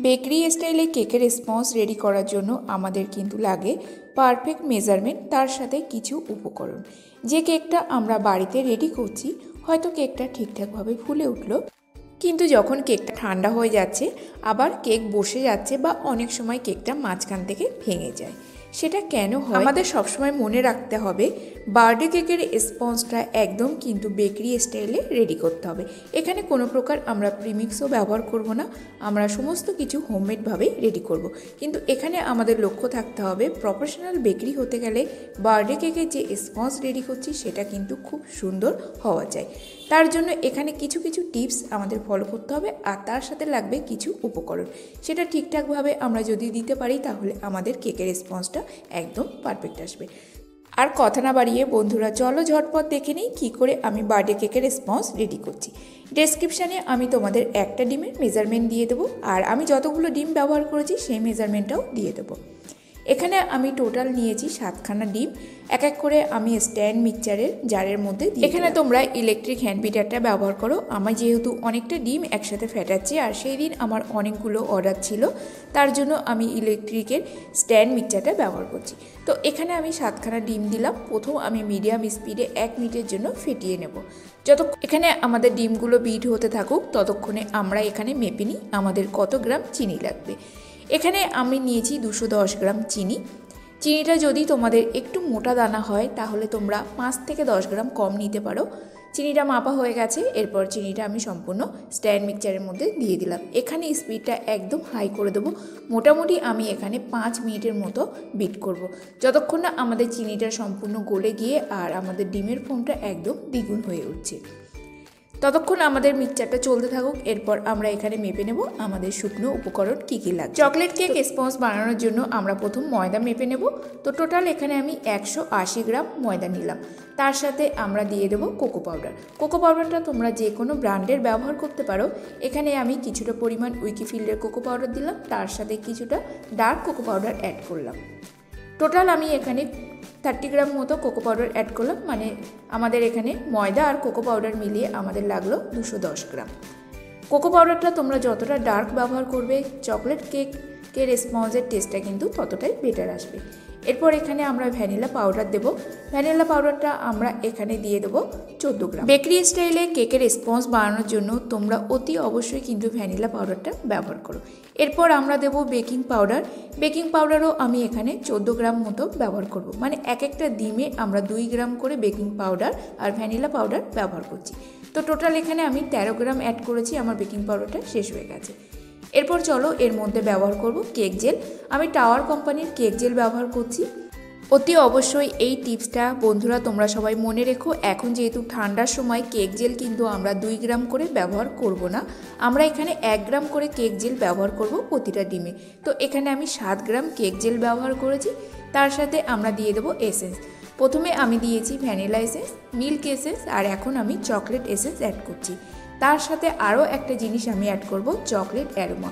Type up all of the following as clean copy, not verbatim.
Bakery স্টাইলে কেকের sponge ready করার জন্য আমাদের কিন্তু লাগে পারফেক্ট মেজারমেন্ট, তার সাথে কিছু উপকরণ। যে কেকটা আমরা বাড়িতে রেডি করছি, হয়তো কেকটা ঠিকঠাকভাবে ফুলে উঠলো, কিন্তু যখন কেকটা ঠান্ডা হয়ে যাচ্ছে আবার কেক বসে যাচ্ছে বা অনেক সময় কেকটা মাঝখান থেকে ভেঙে যায়। সেটা কেন হয় আমাদের সবসময় মনে রাখতে হবে, বার্থডে কেকের স্পঞ্জটা একদম কিন্তু বেকারি স্টাইলে রেডি করতে হবে। এখানে কোনো প্রকার আমরা প্রিমিক্সও ব্যবহার করব না, আমরা সমস্ত কিছু হোমমেডভাবেই রেডি করব। কিন্তু এখানে আমাদের লক্ষ্য থাকতে হবে, প্রফেশনাল বেকারি হতে গেলে বার্থডে কেকের যে স্পঞ্জ রেডি করছি সেটা কিন্তু খুব সুন্দর হওয়া চাই। তার জন্য এখানে কিছু কিছু টিপস আমাদের ফলো করতে হবে, আর তার সাথে লাগবে কিছু উপকরণ। সেটা ঠিকঠাকভাবে আমরা যদি দিতে পারি তাহলে আমাদের কেকের স্পঞ্জটা একদম পারফেক্ট আসবে। আর কথা না বাড়িয়ে বন্ধুরা, চলো ঝটপট দেখে নিই কী করে আমি বার্থডে কেকের স্পঞ্জ রেডি করছি। ডেসক্রিপশানে আমি তোমাদের একটা ডিমের মেজারমেন্ট দিয়ে দেবো, আর আমি যতগুলো ডিম ব্যবহার করেছি সেই মেজারমেন্টটাও দিয়ে দেবো। এখানে আমি টোটাল নিয়েছি 7খানা ডিম। এক এক করে আমি স্ট্যান্ড মিক্সচারের জারের মধ্যে দিই। এখানে তোমরা ইলেকট্রিক হ্যান্ড বিটারটা ব্যবহার করো। আমি যেহেতু অনেকটা ডিম একসাথে ফেটাচ্ছি আর সেই দিন আমার অনেকগুলো অর্ডার ছিল, তার জন্য আমি ইলেকট্রিকের স্ট্যান্ড মিক্সচারটা ব্যবহার করছি। তো এখানে আমি 7খানা ডিম দিলাম। প্রথম আমি মিডিয়াম স্পিডে 1 মিনিটের জন্য ফেটিয়ে নেব। এখানে আমাদের ডিমগুলো বিট হতে থাকুক, ততক্ষণে আমরা এখানে মেপে নিই আমাদের কত গ্রাম চিনি লাগবে। এখানে আমি নিয়েছি 210 গ্রাম চিনি। চিনিটা যদি তোমাদের একটু মোটা দানা হয় তাহলে তোমরা 5 থেকে 10 গ্রাম কম নিতে পারো। চিনিটা মাপা হয়ে গেছে। এরপর চিনিটা আমি সম্পূর্ণ স্ট্যান্ড মিক্সচারের মধ্যে দিয়ে দিলাম। এখানে স্পিডটা একদম হাই করে দেবো। মোটামুটি আমি এখানে 5 মিনিটের মতো বিট করব, যতক্ষণ না আমাদের চিনিটা সম্পূর্ণ গলে গিয়ে আর আমাদের ডিমের ফোমটা একদম দ্বিগুণ হয়ে উঠছে। ততক্ষণ আমাদের মিক্সচারটা চলতে থাকুক। এরপর আমরা এখানে মেপে নেব আমাদের শুকনো উপকরণ কী কী লাগবে। চকলেট কেক স্পঞ্জ বানানোর জন্য আমরা প্রথম ময়দা মেপে নেব। তো টোটাল এখানে আমি 180 গ্রাম ময়দা নিলাম। তার সাথে আমরা দিয়ে দেবো কোকো পাউডার। কোকো পাউডারটা তোমরা যে কোনো ব্র্যান্ডের ব্যবহার করতে পারো। এখানে আমি কিছুটা পরিমাণ উইকিফিল্ডের কোকো পাউডার দিলাম, তার সাথে কিছুটা ডার্ক কোকো পাউডার অ্যাড করলাম। টোটাল আমি এখানে 30 গ্রাম মতো কোকো পাউডার অ্যাড করলাম, মানে আমাদের এখানে ময়দা আর কোকো পাউডার মিলিয়ে আমাদের লাগলো 210 গ্রাম। কোকো পাউডারটা তোমরা যতটা ডার্ক ব্যবহার করবে, চকলেট কেকের স্পঞ্জের টেস্টটা কিন্তু ততটাই বেটার আসবে। এরপর এখানে আমরা ভ্যানিলা পাউডার দেব। ভ্যানিলা পাউডারটা আমরা এখানে দিয়ে দেবো 14 গ্রাম। বেকারি স্টাইলে কেকের স্পঞ্জ বানানোর জন্য তোমরা অতি অবশ্যই কিন্তু ভ্যানিলা পাউডারটা ব্যবহার করো। এরপর আমরা দেব বেকিং পাউডার। বেকিং পাউডারও আমি এখানে 14 গ্রাম মতো ব্যবহার করব, মানে এক একটা ডিমে আমরা 2 গ্রাম করে বেকিং পাউডার আর ভ্যানিলা পাউডার ব্যবহার করছি। তো টোটাল এখানে আমি 13 গ্রাম অ্যাড করেছি, আমার বেকিং পাউডারটা শেষ হয়ে গেছে। এরপর চলো এর মধ্যে ব্যবহার করব কেক জেল। আমি টাওয়ার কোম্পানির কেক জেল ব্যবহার করছি। অতি অবশ্যই এই টিপসটা বন্ধুরা তোমরা সবাই মনে রেখো। এখন যেহেতু ঠান্ডার সময় কেক জেল কিন্তু আমরা 2 গ্রাম করে ব্যবহার করব না, আমরা এখানে 1 গ্রাম করে কেক জেল ব্যবহার করব প্রতিটা ডিমে। তো এখানে আমি 7 গ্রাম কেক জেল ব্যবহার করেছি। তার সাথে আমরা দিয়ে দেবো এসেন্স। প্রথমে আমি দিয়েছি ভ্যানিলা এসেন্স, মিল্ক এসেন্স, আর এখন আমি চকলেট এসেন্স অ্যাড করছি। তার সাথে আরও একটা জিনিস আমি অ্যাড করব, চকলেট অ্যারোমা।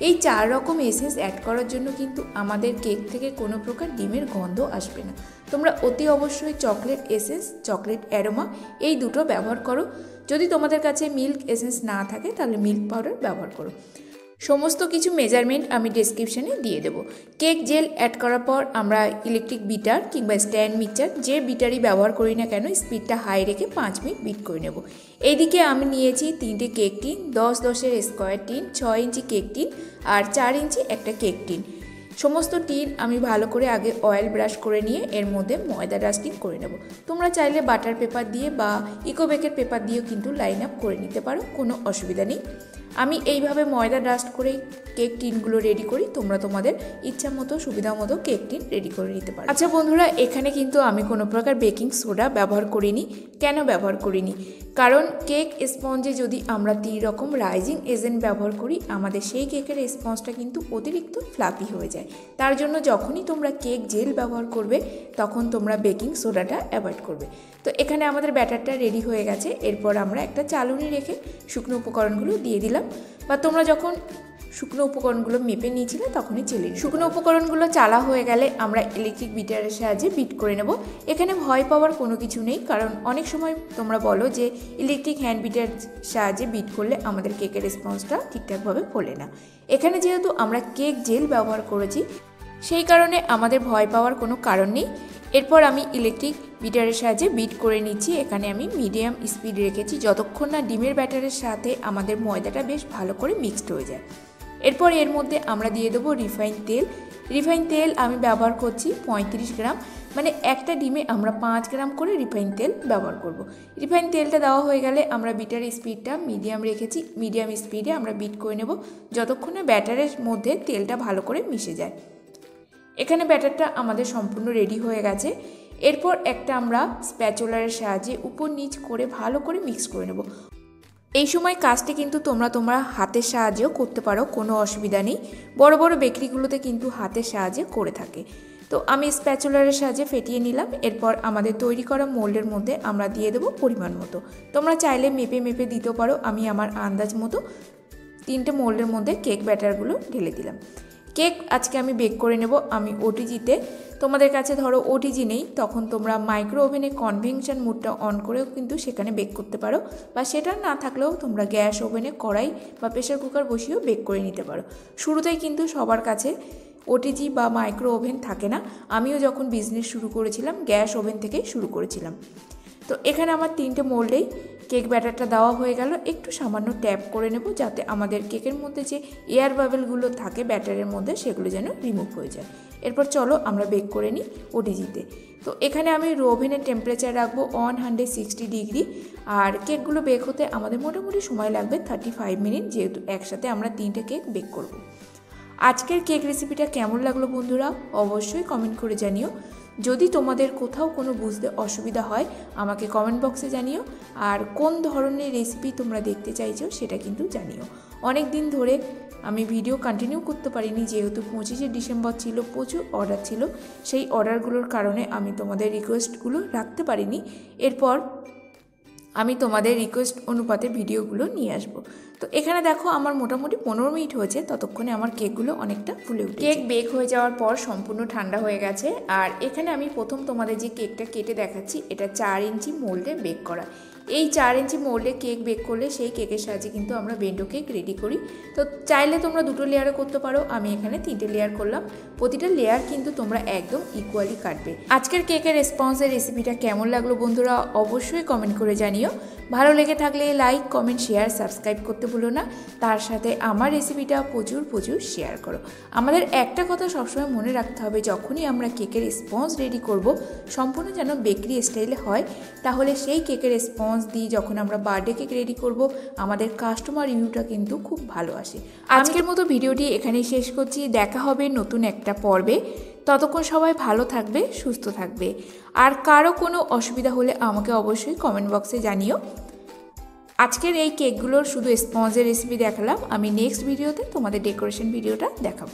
এই 4 রকম এসেন্স অ্যাড করার জন্য কিন্তু আমাদের কেক থেকে কোনো প্রকার ডিমের গন্ধ আসবে না। তোমরা অতি অবশ্যই চকলেট এসেন্স, চকলেট অ্যারোমা এই দুটো ব্যবহার করো। যদি তোমাদের কাছে মিল্ক এসেন্স না থাকে তাহলে মিল্ক পাউডার ব্যবহার করো। সমস্ত কিছু মেজারমেন্ট আমি ডেসক্রিপশানে দিয়ে দেবো। কেক জেল অ্যাড করার পর আমরা ইলেকট্রিক বিটার কিংবা স্ট্যান্ড মিক্সচার যে বিটারই ব্যবহার করি না কেন, স্পিডটা হাই রেখে 5 মিনিট বিট করে নেব। এইদিকে আমি নিয়েছি 3টে কেক টিন, 10-10-এর স্কোয়ার টিন, 6 ইঞ্চি কেক টিন আর 4 ইঞ্চি একটা কেক টিন। সমস্ত টিন আমি ভালো করে আগে অয়েল ব্রাশ করে নিয়ে এর মধ্যে ময়দা ডাস্টিং করে নেব। তোমরা চাইলে বাটার পেপার দিয়ে বা ইকো বেকের পেপার দিয়েও কিন্তু লাইন আপ করে নিতে পারো, কোনো অসুবিধা নেই। আমি এইভাবে ময়দা ডাস্ট করেই কেক টিনগুলো রেডি করি। তোমরা তোমাদের ইচ্ছা মতো সুবিধা মতো কেক টিন রেডি করে নিতে পারো। আচ্ছা বন্ধুরা, এখানে কিন্তু আমি কোনো প্রকার বেকিং সোডা ব্যবহার করিনি। কেন ব্যবহার করিনি? কারণ কেক স্পঞ্জে যদি আমরা 3 রকম রাইজিং এজেন্ট ব্যবহার করি, আমাদের সেই কেকের স্পঞ্জটা কিন্তু অতিরিক্ত ফ্লাফি হয়ে যায়। তার জন্য যখনই তোমরা কেক জেল ব্যবহার করবে তখন তোমরা বেকিং সোডাটা অ্যাভয়েড করবে। তো এখানে আমাদের ব্যাটারটা রেডি হয়ে গেছে। এরপর আমরা একটা চালুনি রেখে শুকনো উপকরণগুলো দিয়ে দিলাম, বা তোমরা যখন শুকনো উপকরণগুলো মেপে নিয়েছিলে তখনই চেলে নিই। শুকনো উপকরণগুলো চালা হয়ে গেলে আমরা ইলেকট্রিক বিটারের সাহায্যে বিট করে নেব। এখানে ভয় পাওয়ার কোনো কিছু নেই, কারণ অনেক সময় তোমরা বলো যে ইলেকট্রিক হ্যান্ড বিটার সাহায্যে বিট করলে আমাদের কেকের রেসপন্সটা ঠিকঠাকভাবে ফোলে না। এখানে যেহেতু আমরা কেক জেল ব্যবহার করেছি সেই কারণে আমাদের ভয় পাওয়ার কোনো কারণ নেই। এরপর আমি ইলেকট্রিক বিটারের সাহায্যে বিট করে নিচ্ছি। এখানে আমি মিডিয়াম স্পিড রেখেছি যতক্ষণ না ডিমের ব্যাটারের সাথে আমাদের ময়দাটা বেশ ভালো করে মিক্সড হয়ে যায়। এরপর এর মধ্যে আমরা দিয়ে দেবো রিফাইন তেল। রিফাইন তেল আমি ব্যবহার করছি 35 গ্রাম, মানে একটা ডিমে আমরা 5 গ্রাম করে রিফাইন তেল ব্যবহার করব। রিফাইন তেলটা দেওয়া হয়ে গেলে আমরা বিটারের স্পিডটা মিডিয়াম রেখেছি। মিডিয়াম স্পিডে আমরা বিট করে নেব যতক্ষণ না ব্যাটারের মধ্যে তেলটা ভালো করে মিশে যায়। এখানে ব্যাটারটা আমাদের সম্পূর্ণ রেডি হয়ে গেছে। এরপর একটা আমরা স্প্যাচুলারের সাহায্যে উপর নিচ করে ভালো করে মিক্স করে নেব। এই সময় কাজটি কিন্তু তোমরা হাতের সাহায্যেও করতে পারো, কোনো অসুবিধা নেই। বড় বড় বেকারিগুলোতে কিন্তু হাতের সাহায্যে করে থাকে। তো আমি স্প্যাচুলারের সাহায্যে ফেটিয়ে নিলাম। এরপর আমাদের তৈরি করা মোল্ডের মধ্যে আমরা দিয়ে দেবো পরিমাণ মতো। তোমরা চাইলে মেপে মেপে দিতেও পারো। আমি আমার আন্দাজ মতো 3টে মোল্ডের মধ্যে কেক ব্যাটারগুলো ঢেলে দিলাম। কেক আজকে আমি বেক করে নেব আমি ওটিজিতে। তোমাদের কাছে ধরো ওটিজি নেই, তখন তোমরা মাইক্রো ওভেনে কনভেকশন মোডটা অন করেও কিন্তু সেখানে বেক করতে পারো, বা সেটা না থাকলেও তোমরা গ্যাস ওভেনে কড়াই বা প্রেসার কুকার বসিয়েও বেক করে নিতে পারো। শুরুতেই কিন্তু সবার কাছে ওটিজি বা মাইক্রো ওভেন থাকে না। আমিও যখন বিজনেস শুরু করেছিলাম গ্যাস ওভেন থেকেই শুরু করেছিলাম। তো এখানে আমার 3টে মোল্ডেই কেক ব্যাটারটা দেওয়া হয়ে গেল। একটু সামান্য ট্যাপ করে নেব যাতে আমাদের কেকের মধ্যে যে এয়ার বাবেলগুলো থাকে ব্যাটারের মধ্যে সেগুলো যেন রিমুভ হয়ে যায়। এরপর চলো আমরা বেক করে নিই ওটিজিতে। তো এখানে আমি ওভেনের টেম্পারেচার রাখবো 160 ডিগ্রি। আর কেকগুলো বেক হতে আমাদের মোটামুটি সময় লাগবে 35 মিনিট, যেহেতু একসাথে আমরা 3টে কেক বেক করব। আজকের কেক রেসিপিটা কেমন লাগলো বন্ধুরা অবশ্যই কমেন্ট করে জানিও। যদি তোমাদের কোথাও কোনো বুঝতে অসুবিধা হয় আমাকে কমেন্ট বক্সে জানিও। আর কোন ধরনের রেসিপি তোমরা দেখতে চাইছো সেটা কিন্তু জানিও। অনেক দিন ধরে আমি ভিডিও কন্টিনিউ করতে পারিনি, যেহেতু 25শে ডিসেম্বর ছিল, প্রচুর অর্ডার ছিল। সেই অর্ডারগুলোর কারণে আমি তোমাদের রিকোয়েস্টগুলো রাখতে পারিনি। এরপর আমি তোমাদের রিকোয়েস্ট অনুপাতে ভিডিওগুলো নিয়ে আসবো। তো এখানে দেখো আমার মোটামুটি 15 মিনিট হয়েছে, ততক্ষণে আমার কেকগুলো অনেকটা ফুলে উঠেছে। কেক বেক হয়ে যাওয়ার পর সম্পূর্ণ ঠান্ডা হয়ে গেছে। আর এখানে আমি প্রথম তোমাদের যে কেকটা কেটে দেখাচ্ছি এটা 4 ইঞ্চি মোল্ডে বেক করা। এই 4 ইঞ্চি মোল্ডে কেক বেক করলে সেই কেকের সাহায্যে কিন্তু আমরা বেন্ডো কেক রেডি করি। তো চাইলে তোমরা 2টো লেয়ারে করতে পারো, আমি এখানে 3টে লেয়ার করলাম। প্রতিটা লেয়ার কিন্তু তোমরা একদম ইকুয়ালি কাটবে। আজকের কেকের রেসপন্সের রেসিপিটা কেমন লাগলো বন্ধুরা অবশ্যই কমেন্ট করে জানিও। ভালো লেগে থাকলে লাইক, কমেন্ট, শেয়ার, সাবস্ক্রাইব করতে ভুলো না। তার সাথে আমার রেসিপিটা প্রচুর শেয়ার করো। আমাদের একটা কথা সবসময় মনে রাখতে হবে, যখনই আমরা কেকের স্পঞ্জ রেডি করব সম্পূর্ণ যেন বেকারি স্টাইলে হয়, তাহলে সেই কেকের স্পঞ্জ দিয়ে যখন আমরা বার্থডে কেক রেডি করব আমাদের কাস্টমার রিভিউটা কিন্তু খুব ভালো আসে। আজকের মতো ভিডিওটি এখানেই শেষ করছি। দেখা হবে নতুন একটা পর্বে। ততক্ষণ সবাই ভালো থাকবে, সুস্থ থাকবে। আর কারো কোনো অসুবিধা হলে আমাকে অবশ্যই কমেন্ট বক্সে জানিও। আজকের এই কেকগুলোর শুধু স্পঞ্জের রেসিপি দেখালাম, আমি নেক্সট ভিডিওতে তোমাদের ডেকোরেশন ভিডিওটা দেখাবো।